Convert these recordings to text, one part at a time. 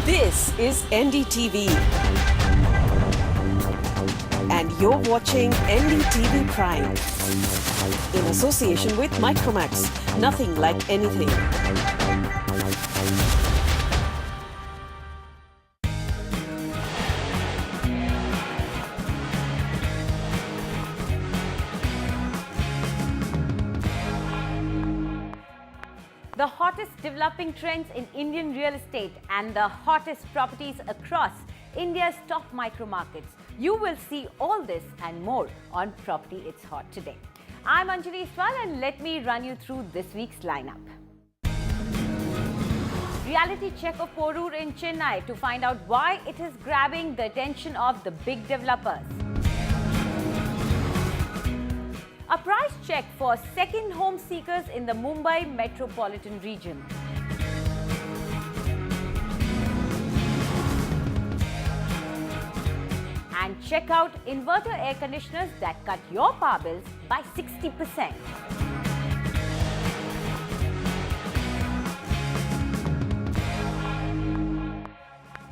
This is NDTV. And you're watching NDTV Prime. In association with Micromax. Nothing like anything. The hottest developing trends in Indian real estate and the hottest properties across India's top micro markets. You will see all this and more on Property It's Hot today. I'm Anjali Iswal and let me run you through this week's lineup. Reality check of Porur in Chennai to find out why it is grabbing the attention of the big developers. A price check for second home seekers in the Mumbai metropolitan region. And check out inverter air conditioners that cut your power bills by 60%.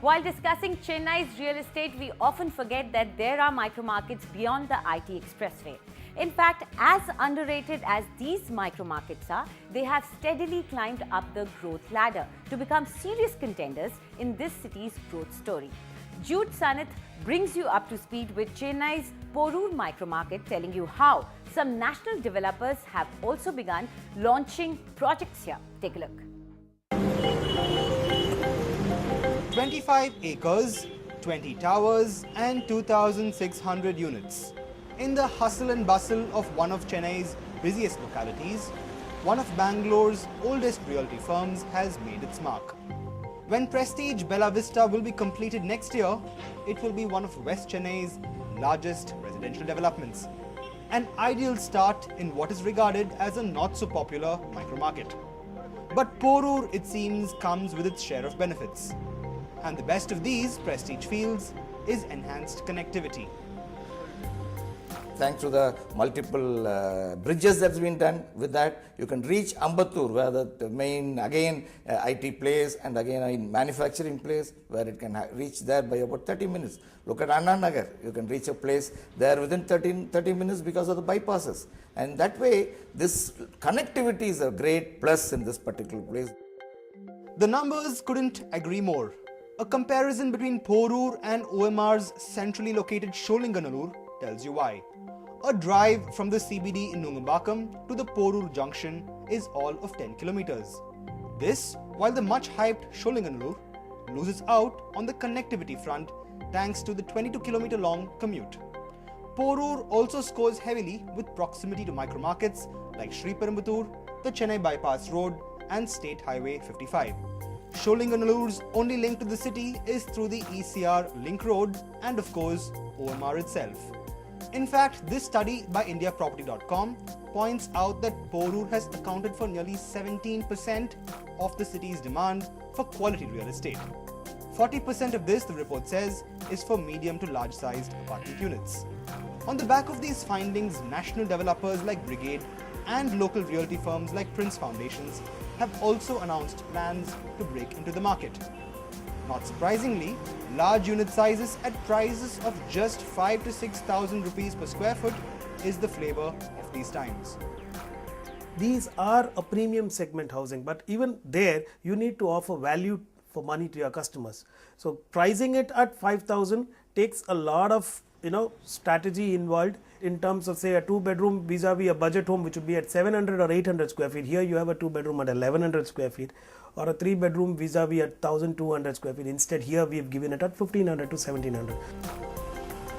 While discussing Chennai's real estate, we often forget that there are micro markets beyond the IT expressway. In fact, as underrated as these micro markets are, they have steadily climbed up the growth ladder to become serious contenders in this city's growth story. Jude Sanith brings you up to speed with Chennai's Porur micro market, telling you how some national developers have also begun launching projects here. Take a look. 25 acres, 20 towers and 2,600 units. In the hustle and bustle of one of Chennai's busiest localities, one of Bangalore's oldest realty firms has made its mark. When Prestige Bella Vista will be completed next year, it will be one of West Chennai's largest residential developments. An ideal start in what is regarded as a not-so-popular micro-market. But Porur, it seems, comes with its share of benefits. And the best of these, Prestige feels, is enhanced connectivity. Thanks to the multiple bridges that's been done, with that you can reach Ambattur, where the main IT place and again in manufacturing place, where it can reach there by about 30 minutes. Look at Anna Nagar, you can reach a place there within 30 minutes because of the bypasses. And that way, this connectivity is a great plus in this particular place. The numbers couldn't agree more. A comparison between Porur and OMR's centrally located Sholinganallur tells you why. A drive from the CBD in Nungambakam to the Porur junction is all of 10 kilometers. This, while the much hyped Sholinganallur loses out on the connectivity front thanks to the 22-kilometer long commute. Porur also scores heavily with proximity to micro markets like Sri Perumbudur, the Chennai Bypass Road and State Highway 55. Sholinganallur's only link to the city is through the ECR Link Road and of course OMR itself. In fact, this study by IndiaProperty.com points out that Porur has accounted for nearly 17% of the city's demand for quality real estate. 40% of this, the report says, is for medium to large-sized apartment units. On the back of these findings, national developers like Brigade and local realty firms like Prince Foundations have also announced plans to break into the market. Not surprisingly, large unit sizes at prices of just 5,000 to 6,000 rupees per square foot is the flavor of these times. These are a premium segment housing, but even there you need to offer value for money to your customers. So pricing it at 5,000 takes a lot of strategy involved in terms of, say, a 2-bedroom vis-a-vis a budget home which would be at 700 or 800 square feet. Here you have a 2-bedroom at 1,100 square feet, or a 3-bedroom vis-a-vis at 1,200 square feet. Instead, here we have given it at 1,500 to 1,700.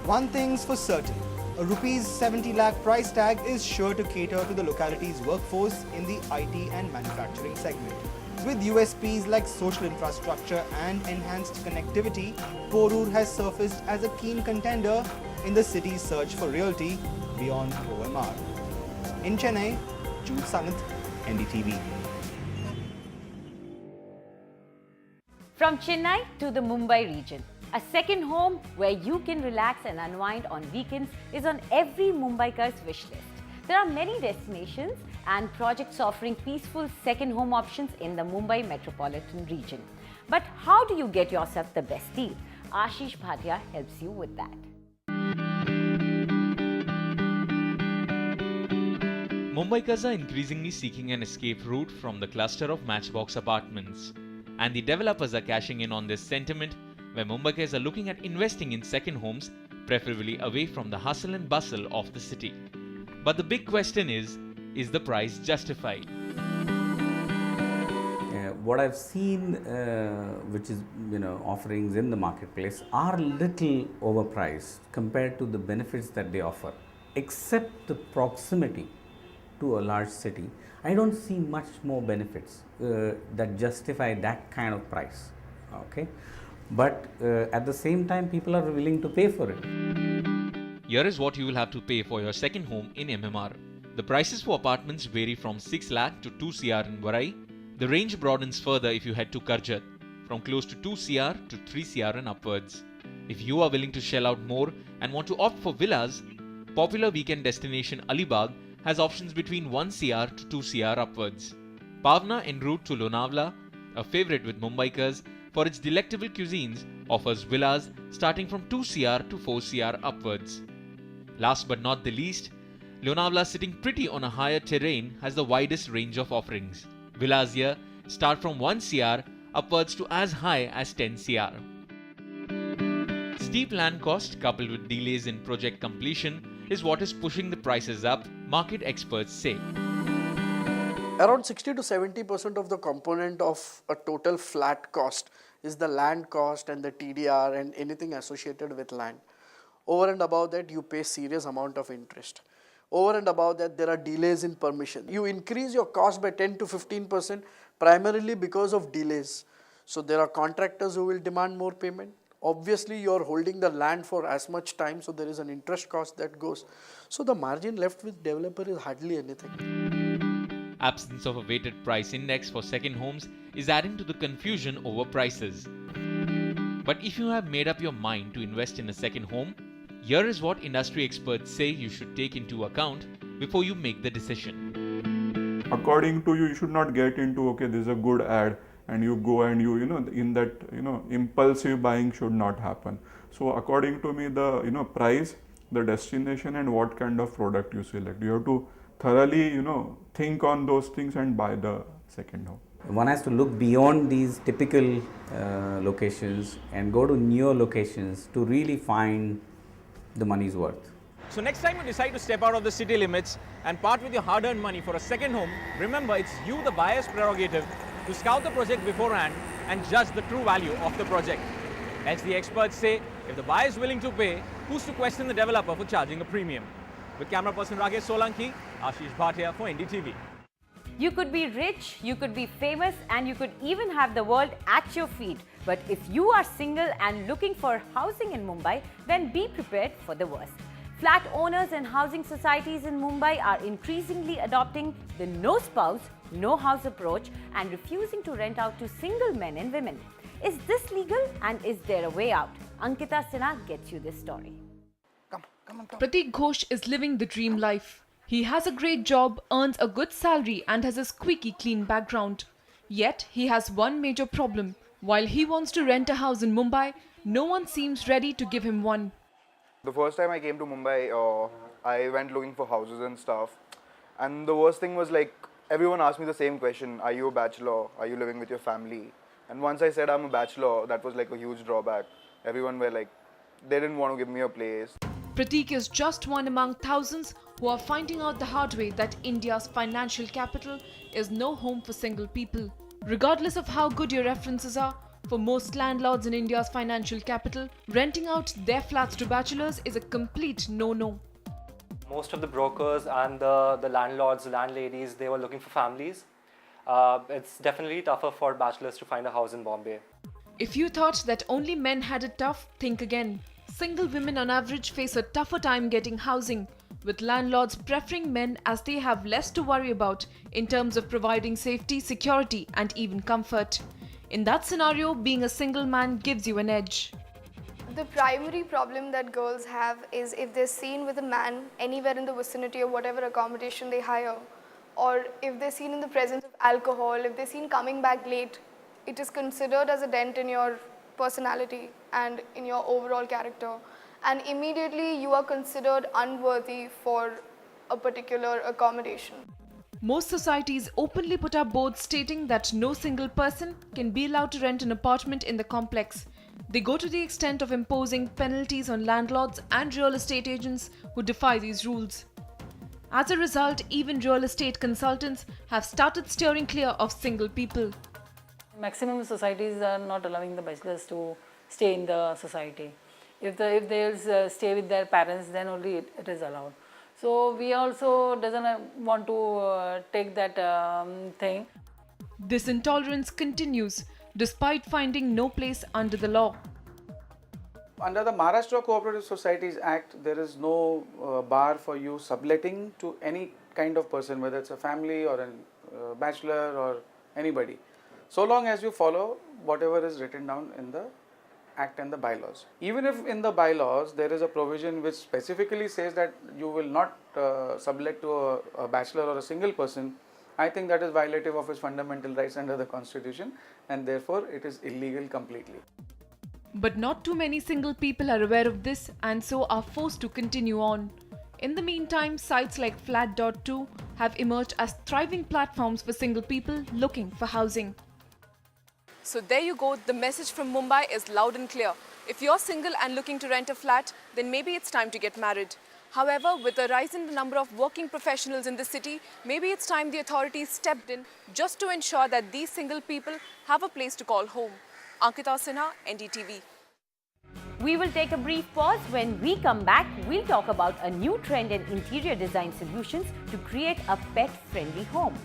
One thing's for certain, a rupees 70 lakh price tag is sure to cater to the locality's workforce in the IT and manufacturing segment. With USPs like social infrastructure and enhanced connectivity, Porur has surfaced as a keen contender in the city's search for realty beyond OMR. In Chennai, Jude Sanith, NDTV. From Chennai to the Mumbai region, a second home where you can relax and unwind on weekends is on every Mumbaikar's wish list. There are many destinations and projects offering peaceful second home options in the Mumbai metropolitan region. But how do you get yourself the best deal? Ashish Bhatia helps you with that. Mumbaikars are increasingly seeking an escape route from the cluster of matchbox apartments. And the developers are cashing in on this sentiment, where Mumbaikars are looking at investing in second homes, preferably away from the hustle and bustle of the city. But the big question is the price justified? What I've seen, which is offerings in the marketplace, are little overpriced compared to the benefits that they offer. Except the proximity to a large city, I don't see much more benefits that justify that kind of price. Okay, but at the same time, people are willing to pay for it. Here is what you will have to pay for your second home in MMR. The prices for apartments vary from 6 lakh to 2 CR in Varai. The range broadens further if you head to Karjat, from close to 2 CR to 3 CR and upwards. If you are willing to shell out more and want to opt for villas, popular weekend destination Alibag has options between 1 CR to 2 CR upwards. Pavna en route to Lonavala, a favourite with Mumbaikars for its delectable cuisines, offers villas starting from 2 CR to 4 CR upwards. Last but not the least, Lonavala, sitting pretty on a higher terrain, has the widest range of offerings. Villas here start from 1 CR upwards to as high as 10 CR. Steep land cost coupled with delays in project completion is what is pushing the prices up, market experts say. Around 60 to 70% of the component of a total flat cost is the land cost and the TDR and anything associated with land. Over and above that, you pay serious amount of interest. Over and above that, there are delays in permission. You increase your cost by 10 to 15% primarily because of delays. So there are contractors who will demand more payment. Obviously, you are holding the land for as much time, so there is an interest cost that goes. So the margin left with developer is hardly anything. Absence of a weighted price index for second homes is adding to the confusion over prices. But if you have made up your mind to invest in a second home, here is what industry experts say you should take into account before you make the decision. According to you, you should not get into, okay, this is a good ad, and you go and in that, impulsive buying should not happen. So according to me, the, price, the destination and what kind of product you select, you have to thoroughly, think on those things and buy the second home. One has to look beyond these typical locations and go to newer locations to really find the money's worth. So next time you decide to step out of the city limits and part with your hard-earned money for a second home, remember it's you, the buyer's prerogative, to scout the project beforehand and judge the true value of the project. As the experts say, if the buyer is willing to pay, who's to question the developer for charging a premium? With camera person Rakesh Solanki, Ashish Bhatia for NDTV. You could be rich, you could be famous, and you could even have the world at your feet. But if you are single and looking for housing in Mumbai, then be prepared for the worst. Flat owners and housing societies in Mumbai are increasingly adopting the no spouse, no house approach and refusing to rent out to single men and women. Is this legal and is there a way out? Ankita Sinha gets you this story. Pratik Ghosh is living the dream life. He has a great job, earns a good salary and has a squeaky clean background. Yet he has one major problem. While he wants to rent a house in Mumbai, no one seems ready to give him one. The first time I came to Mumbai, I went looking for houses and stuff. And the worst thing was like, everyone asked me the same question, are you a bachelor? Are you living with your family? And once I said I'm a bachelor, that was like a huge drawback. Everyone were like, they didn't want to give me a place. Pratik is just one among thousands who are finding out the hard way that India's financial capital is no home for single people. Regardless of how good your references are, for most landlords in India's financial capital, renting out their flats to bachelors is a complete no-no. Most of the brokers and the landlords, landladies, they were looking for families. It's definitely tougher for bachelors to find a house in Bombay. If you thought that only men had it tough, think again. Single women on average face a tougher time getting housing, with landlords preferring men as they have less to worry about in terms of providing safety, security and even comfort. In that scenario, being a single man gives you an edge. The primary problem that girls have is if they're seen with a man anywhere in the vicinity of whatever accommodation they hire, or if they're seen in the presence of alcohol, if they're seen coming back late, it is considered as a dent in your personality and in your overall character. And immediately you are considered unworthy for a particular accommodation. Most societies openly put up boards stating that no single person can be allowed to rent an apartment in the complex. They go to the extent of imposing penalties on landlords and real estate agents who defy these rules. As a result, even real estate consultants have started steering clear of single people. Maximum societies are not allowing the bachelors to stay in the society. If they'll stay with their parents, then only it is allowed. So we also doesn't want to take that thing. This intolerance continues despite finding no place under the law. Under the Maharashtra Cooperative Societies Act, there is no bar for you subletting to any kind of person, whether it's a family or a bachelor or anybody, so long as you follow whatever is written down in the Act and the bylaws. Even if in the bylaws there is a provision which specifically says that you will not sublet to a bachelor or a single person, I think that is violative of his fundamental rights under the Constitution, and therefore it is illegal completely. But not too many single people are aware of this and so are forced to continue on. In the meantime, sites like Flat.to have emerged as thriving platforms for single people looking for housing. So there you go, the message from Mumbai is loud and clear. If you're single and looking to rent a flat, then maybe it's time to get married. However, with the rise in the number of working professionals in the city, maybe it's time the authorities stepped in just to ensure that these single people have a place to call home. Ankita Sinha, NDTV. We will take a brief pause. When we come back, we'll talk about a new trend in interior design solutions to create a pet-friendly home.